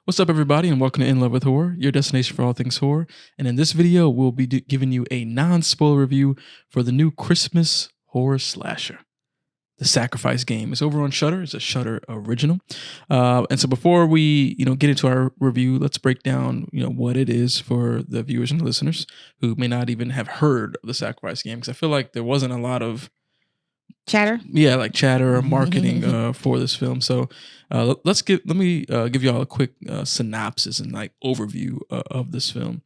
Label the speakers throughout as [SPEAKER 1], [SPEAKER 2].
[SPEAKER 1] What's up, everybody, and welcome to In Love with Horror, your destination for all things horror. And in this video, we'll be giving you a non-spoiler review for the new Christmas horror slasher, The Sacrifice Game. It's over on Shudder. It's a Shudder original. And so before we, get into our review, let's break down, what it is for the viewers and listeners who may not even have heard of The Sacrifice Game, because I feel like there wasn't a lot of
[SPEAKER 2] chatter
[SPEAKER 1] or marketing for this film. So let me give y'all a quick synopsis and overview of this film.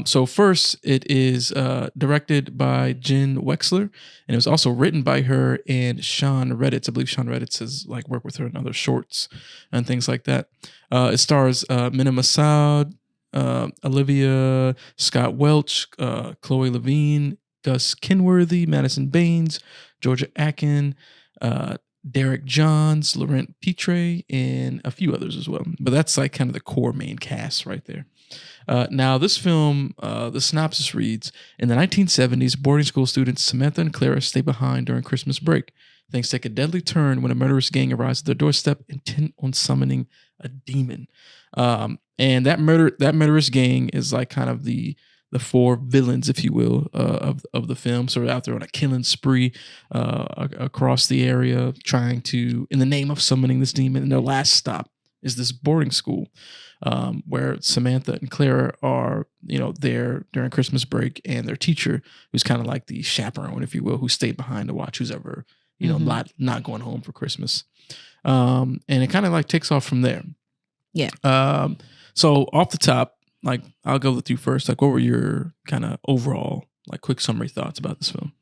[SPEAKER 1] So first, it is directed by Jen Wexler, and it was also written by her and Sean Redditz. I believe Sean Redditz has worked with her in other shorts and things like that. It stars Minna Massoud, Olivia Scott Welch, Chloe Levine, Gus Kenworthy, Madison Baines, Georgia Akin, Derek Johns, Laurent Pitre, and a few others as well. But that's kind of the core main cast right there. Now, this film, the synopsis reads, in the 1970s, boarding school students Samantha and Clara stay behind during Christmas break. Things take a deadly turn when a murderous gang arrives at their doorstep, intent on summoning a demon. And that murderous gang is kind of the four villains, if you will, of the film. So they're out there on a killing spree across the area, trying to, in the name of summoning this demon. And their last stop is this boarding school where Samantha and Clara are, there during Christmas break, and their teacher, who's kind of like the chaperone, if you will, who stayed behind to watch who's ever, not going home for Christmas. And it kind of takes off from there.
[SPEAKER 2] Yeah.
[SPEAKER 1] So off the top, I'll go with you first. What were your kind of overall, quick summary thoughts about this film?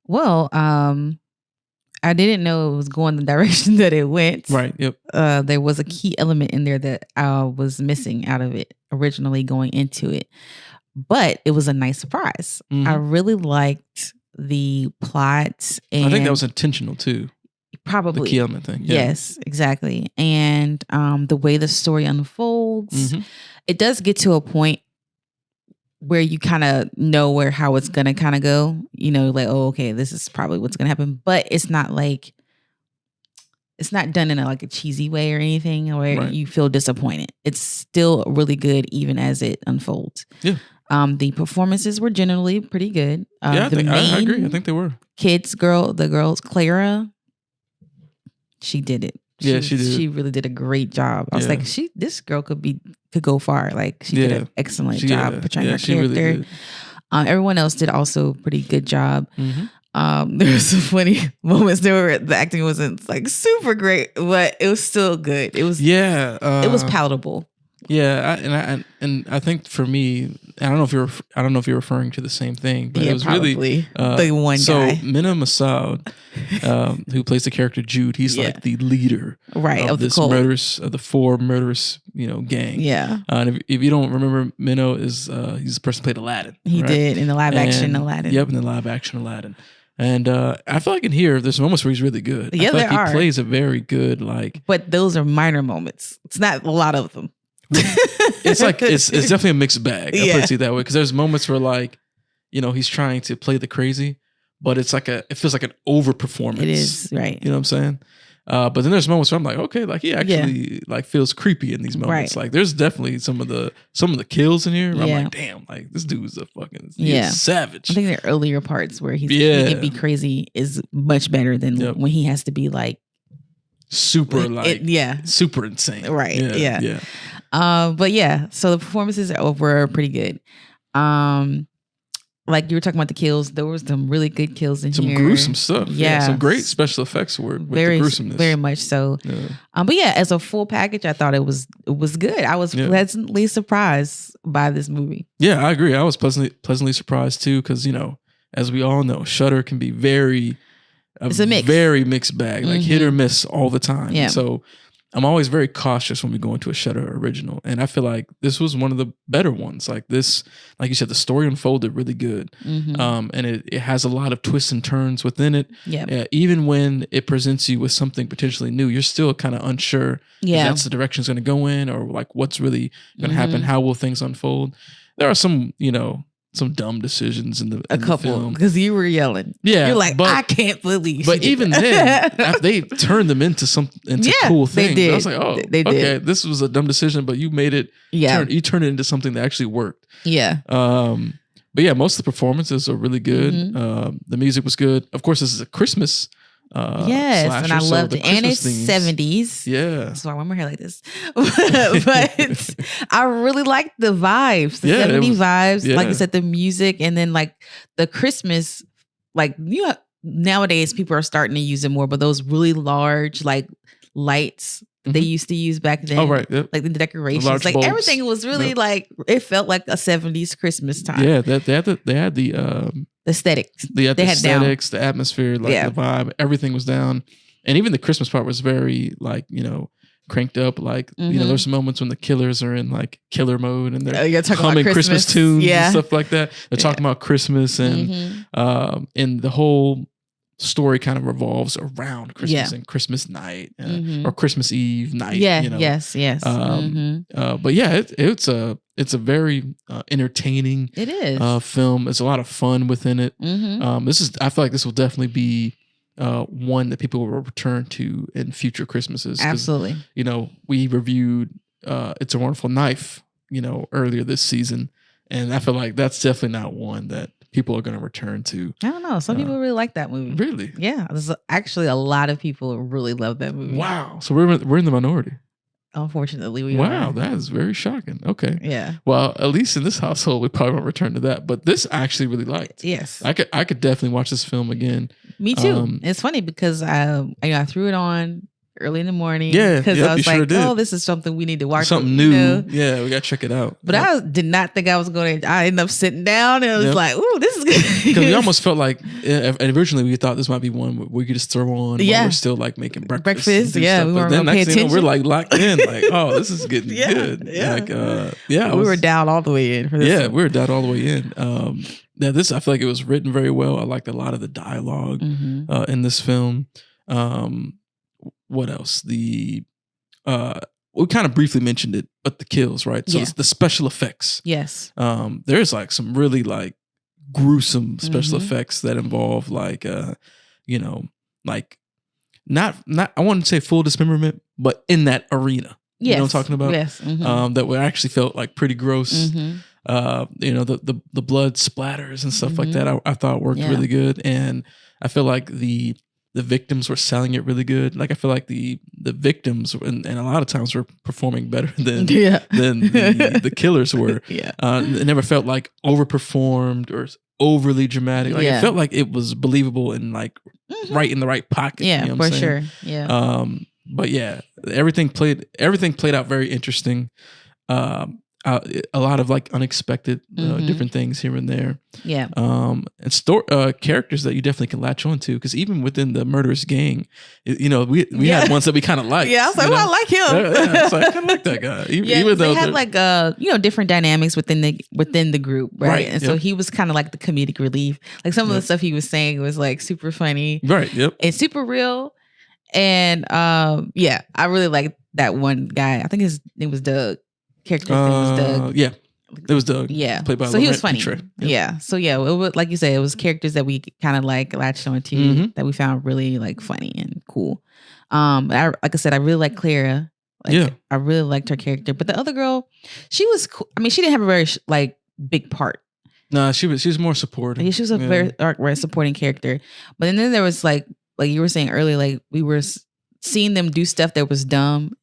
[SPEAKER 2] Well, I didn't know it was going the direction that it went.
[SPEAKER 1] Right. Yep.
[SPEAKER 2] There was a key element in there that I was missing out of it originally going into it, but it was a nice surprise.
[SPEAKER 1] Mm-hmm.
[SPEAKER 2] I really liked the plot, and
[SPEAKER 1] I think that was intentional too.
[SPEAKER 2] Probably
[SPEAKER 1] the key element thing.
[SPEAKER 2] Yeah. Yes, exactly. And the way the story unfolds, it does get to a point where you kind of know how it's going to kind of go, oh, okay, this is probably what's going to happen. But it's not it's not done in a cheesy way or anything where you feel disappointed. It's still really good even as it unfolds.
[SPEAKER 1] Yeah.
[SPEAKER 2] The performances were generally pretty good.
[SPEAKER 1] I agree. I think they were.
[SPEAKER 2] The girls, Clara, she did it.
[SPEAKER 1] She did.
[SPEAKER 2] She really did a great job. I was like, this girl could go far. She did an excellent job portraying her character. Really everyone else did also a pretty good job. Mm-hmm. There were some funny moments. The acting wasn't super great, but it was still good. It was it was palatable.
[SPEAKER 1] Yeah, and I think for me, I don't know if you're referring to the same thing, but it was
[SPEAKER 2] probably.
[SPEAKER 1] Really
[SPEAKER 2] the one guy.
[SPEAKER 1] So Minna Massoud, who plays the character Jude, he's the leader of this the four murderous gang.
[SPEAKER 2] Yeah.
[SPEAKER 1] And if you don't remember, Minna is he's the person who played Aladdin.
[SPEAKER 2] He did in the live action Aladdin.
[SPEAKER 1] Yep, in the live action Aladdin. And I feel in here, there's moments where he's really good.
[SPEAKER 2] Yeah,
[SPEAKER 1] I feel he plays a very good
[SPEAKER 2] But those are minor moments. It's not a lot of them.
[SPEAKER 1] It's it's definitely a mixed bag. I put it that way, because there's moments where he's trying to play the crazy, but it's it feels like an over performance.
[SPEAKER 2] It is, right.
[SPEAKER 1] You know what I'm saying? But then there's moments where I'm okay, he actually feels creepy in these moments.
[SPEAKER 2] Right.
[SPEAKER 1] There's definitely some of the kills in here where I'm damn, this dude's a fucking savage.
[SPEAKER 2] I think the earlier parts where he can be crazy is much better than when he has to be
[SPEAKER 1] super super insane.
[SPEAKER 2] Right. Yeah. But so the performances were pretty good. You were talking about the kills, there was some really good kills in here.
[SPEAKER 1] Some gruesome stuff.
[SPEAKER 2] Yeah.
[SPEAKER 1] Some great special effects with the gruesomeness.
[SPEAKER 2] Very much so. Yeah. But as a full package, I thought it was good. I was pleasantly surprised by this movie.
[SPEAKER 1] Yeah, I agree. I was pleasantly surprised too, because as we all know, Shudder can be it's a mix. Very mixed bag, hit or miss all the time. Yeah. So I'm always very cautious when we go into a Shudder original, and I feel this was one of the better ones. This, like you said, the story unfolded really good, and it has a lot of twists and turns within it. Yeah. Even when it presents you with something potentially new, you're still kind of unsure if that's the direction it's going to go in, or what's really going to happen. How will things unfold? There are some, some dumb decisions in the
[SPEAKER 2] a couple
[SPEAKER 1] film.
[SPEAKER 2] because you were yelling.
[SPEAKER 1] Yeah,
[SPEAKER 2] you're like,
[SPEAKER 1] but,
[SPEAKER 2] I can't believe.
[SPEAKER 1] But even then, they turned them into cool things.
[SPEAKER 2] They did.
[SPEAKER 1] I was like, oh,
[SPEAKER 2] they
[SPEAKER 1] okay,
[SPEAKER 2] did.
[SPEAKER 1] this was a dumb decision, but you made it.
[SPEAKER 2] Yeah,
[SPEAKER 1] you turned it into something that actually worked.
[SPEAKER 2] Yeah.
[SPEAKER 1] But yeah, most of the performances are really good.
[SPEAKER 2] Mm-hmm.
[SPEAKER 1] The music was good. Of course, this is a Christmas.
[SPEAKER 2] Yes,
[SPEAKER 1] slasher,
[SPEAKER 2] and I loved it, and it's
[SPEAKER 1] themes.
[SPEAKER 2] 70s.
[SPEAKER 1] Yeah,
[SPEAKER 2] so I want my hair like this, but I really liked the vibes, the 70s vibes.
[SPEAKER 1] Yeah.
[SPEAKER 2] Like I said, the music, and then like the Christmas, like nowadays people are starting to use it more, but those really large like lights. They used to use back then.
[SPEAKER 1] Oh, right. Yep.
[SPEAKER 2] Like the decorations.
[SPEAKER 1] The
[SPEAKER 2] like
[SPEAKER 1] bulbs.
[SPEAKER 2] everything was really like, it felt like a 70s Christmas time.
[SPEAKER 1] Yeah, they had the
[SPEAKER 2] aesthetics.
[SPEAKER 1] They had the aesthetics,
[SPEAKER 2] down.
[SPEAKER 1] the atmosphere, like the vibe. Everything was down. And even the Christmas part was very like, cranked up. Like, there's some moments when the killers are in like killer mode and they're humming Christmas tunes and stuff like that. They're talking about Christmas and the whole story kind of revolves around Christmas and Christmas night or Christmas Eve night.
[SPEAKER 2] Yeah. Yes.
[SPEAKER 1] But yeah, it's a very entertaining.
[SPEAKER 2] It is
[SPEAKER 1] film. It's a lot of fun within it. I feel like this will definitely be one that people will return to in future Christmases.
[SPEAKER 2] Absolutely.
[SPEAKER 1] We reviewed It's a Wonderful Knife, earlier this season, and I feel like that's definitely not one that people are going to return to.
[SPEAKER 2] I don't know. Some people really like that movie.
[SPEAKER 1] Really?
[SPEAKER 2] Yeah. There's actually a lot of people who really love that movie.
[SPEAKER 1] Wow. So we're in the minority.
[SPEAKER 2] Unfortunately, we are.
[SPEAKER 1] Wow, that is very shocking. Okay.
[SPEAKER 2] Yeah.
[SPEAKER 1] Well, at least in this household, we probably won't return to that. But this I actually really liked.
[SPEAKER 2] Yes.
[SPEAKER 1] I could definitely watch this film again.
[SPEAKER 2] Me too. It's funny because I threw it on early in the morning.
[SPEAKER 1] Yeah.
[SPEAKER 2] Because I was like, oh, this is something we need to watch.
[SPEAKER 1] Something new. Yeah, we got to check it out.
[SPEAKER 2] But I did not think I was going to. I ended up sitting down and I was like, ooh, this is good.
[SPEAKER 1] Because we almost felt like, originally we thought this might be one we could just throw on while we're still like making breakfast.
[SPEAKER 2] Yeah. We weren't going to pay attention.
[SPEAKER 1] We're like locked in. Like, oh, this is getting good.
[SPEAKER 2] Yeah.
[SPEAKER 1] Like,
[SPEAKER 2] we were down all the way in for this.
[SPEAKER 1] Yeah, we were down all the way in. Now this, I feel like it was written very well. I liked a lot of the dialogue in this film. What else? We kind of briefly mentioned it, but the kills, right? So it's the special effects.
[SPEAKER 2] Yes.
[SPEAKER 1] There's like some really like gruesome special effects that involve like like not I wouldn't say full dismemberment, but in that arena.
[SPEAKER 2] Yes.
[SPEAKER 1] You know what I'm talking about?
[SPEAKER 2] Yes.
[SPEAKER 1] That we actually felt like pretty gross. The blood splatters and stuff like that. I thought worked really good, and I feel like the victims were selling it really good. Like I feel like the victims and a lot of times were performing better than the killers were. It never felt like overperformed or overly dramatic. Like it felt like it was believable and like right in the right pocket.
[SPEAKER 2] Yeah,
[SPEAKER 1] you know what I'm
[SPEAKER 2] sure.
[SPEAKER 1] saying?
[SPEAKER 2] Yeah.
[SPEAKER 1] But yeah, everything played out very interesting. A lot of like unexpected different things here and there.
[SPEAKER 2] Yeah.
[SPEAKER 1] And characters that you definitely can latch on to, because even within the murderous gang, we had ones that we kind of liked.
[SPEAKER 2] Yeah, I was like, I like him.
[SPEAKER 1] Yeah, so I kind of like that guy. Even though
[SPEAKER 2] they had like different dynamics within the group, right? And so he was kind of like the comedic relief. Like some of the stuff he was saying was like super funny,
[SPEAKER 1] right? Yep,
[SPEAKER 2] and super real. And I really liked that one guy. I think his name was Doug. Character's name was Doug.
[SPEAKER 1] Yeah, it was Doug.
[SPEAKER 2] Yeah,
[SPEAKER 1] played by
[SPEAKER 2] so he was funny.
[SPEAKER 1] Yep.
[SPEAKER 2] Yeah, so it was, like you said, it was characters that we kind of like latched on to that we found really like funny and cool. Like I said, I really like Clara. I really liked her character, but the other girl, she was cool. I mean, she didn't have a very like big part.
[SPEAKER 1] No, she was more supportive.
[SPEAKER 2] Yeah, she was a very supporting character. But then there was like you were saying earlier, like we were seeing them do stuff that was dumb,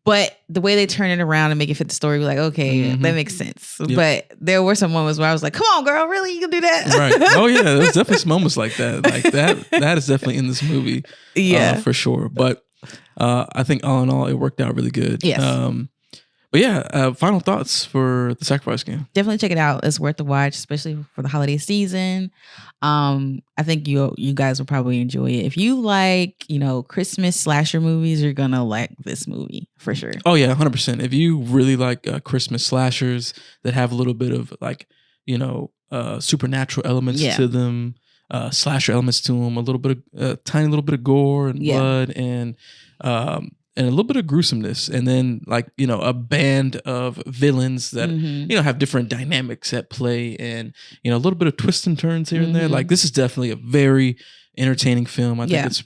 [SPEAKER 2] but the way they turn it around and make it fit the story, we're like, okay, that makes sense. Yep. But there were some moments where I was like, come on, girl, really? You can do that?
[SPEAKER 1] Right. Oh, yeah. There's definitely some moments like that. Like that is definitely in this movie.
[SPEAKER 2] Yeah.
[SPEAKER 1] For sure. But I think all in all, it worked out really good.
[SPEAKER 2] Yes.
[SPEAKER 1] But yeah, final thoughts for The Sacrifice Game.
[SPEAKER 2] Definitely check it out. It's worth the watch, especially for the holiday season. I think you guys will probably enjoy it. If you like, Christmas slasher movies, you're gonna like this movie for sure.
[SPEAKER 1] Oh yeah, 100%. If you really like Christmas slashers that have a little bit of like, supernatural elements to them, slasher elements to them, a little bit of tiny little bit of gore and blood and and a little bit of gruesomeness, and then like a band of villains that have different dynamics at play, and a little bit of twists and turns here and there. Like this is definitely a very entertaining film. I think it's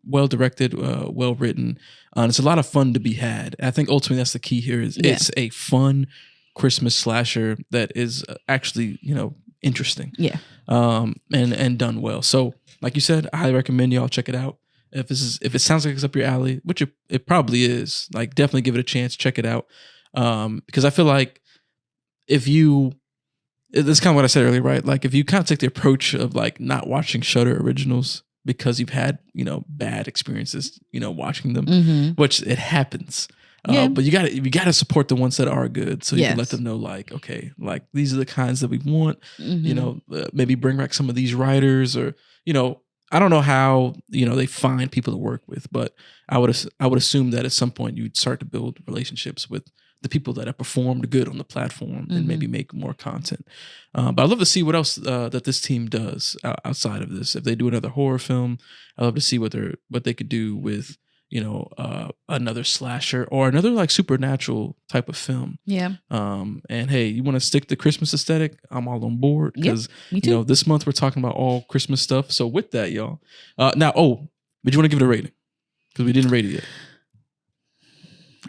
[SPEAKER 1] well directed, well written. It's a lot of fun to be had. I think ultimately that's the key here. Is it's a fun Christmas slasher that is actually interesting.
[SPEAKER 2] Yeah.
[SPEAKER 1] And done well. So like you said, I highly recommend y'all check it out. If it sounds like it's up your alley, which it probably is, like definitely give it a chance, check it out. Because I feel like that's kind of what I said earlier, right? Like if you kind of take the approach of like not watching Shudder originals because you've had, bad experiences, watching them, which it happens. But you gotta support the ones that are good, so you can let them know, like, okay, like these are the kinds that we want. Maybe bring back some of these writers, or I don't know how they find people to work with, but I would assume that at some point you'd start to build relationships with the people that have performed good on the platform and maybe make more content. But I'd love to see what else that this team does outside of this. If they do another horror film, I'd love to see what they could do with another slasher or another like supernatural type of film.
[SPEAKER 2] Yeah.
[SPEAKER 1] And hey, you want to stick to Christmas aesthetic? I'm all on board because this month we're talking about all Christmas stuff. So with that, y'all. But you want to give it a rating? Because we didn't rate it yet.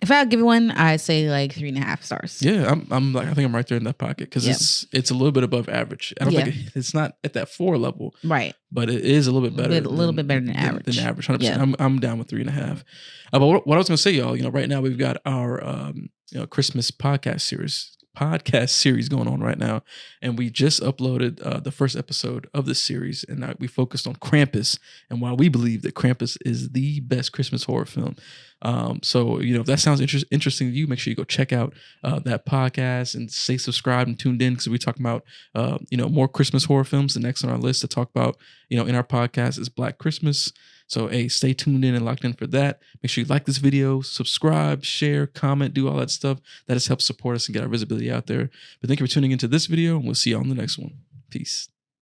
[SPEAKER 2] If I give it one, I'd say like 3.5 stars.
[SPEAKER 1] Yeah, I'm like, I think I'm right there in that pocket because it's a little bit above average. I don't think it's not at that 4 level,
[SPEAKER 2] right?
[SPEAKER 1] But it is a little bit better.
[SPEAKER 2] A little bit better than average.
[SPEAKER 1] Than average, 100%. I'm down with 3.5. But what I was gonna say, y'all, right now we've got our Christmas podcast series going on right now, and we just uploaded the first episode of this series, and we focused on Krampus and why we believe that Krampus is the best Christmas horror film. So if that sounds interesting to you, make sure you go check out that podcast and stay subscribed and tuned in, because we talk about more Christmas horror films. The next on our list to talk about in our podcast is Black Christmas. So hey, stay tuned in and locked in for that. Make sure you like this video, subscribe, share, comment, do all that stuff that has helped support us and get our visibility out there. But thank you for tuning into this video, and we'll see you on the next one. Peace.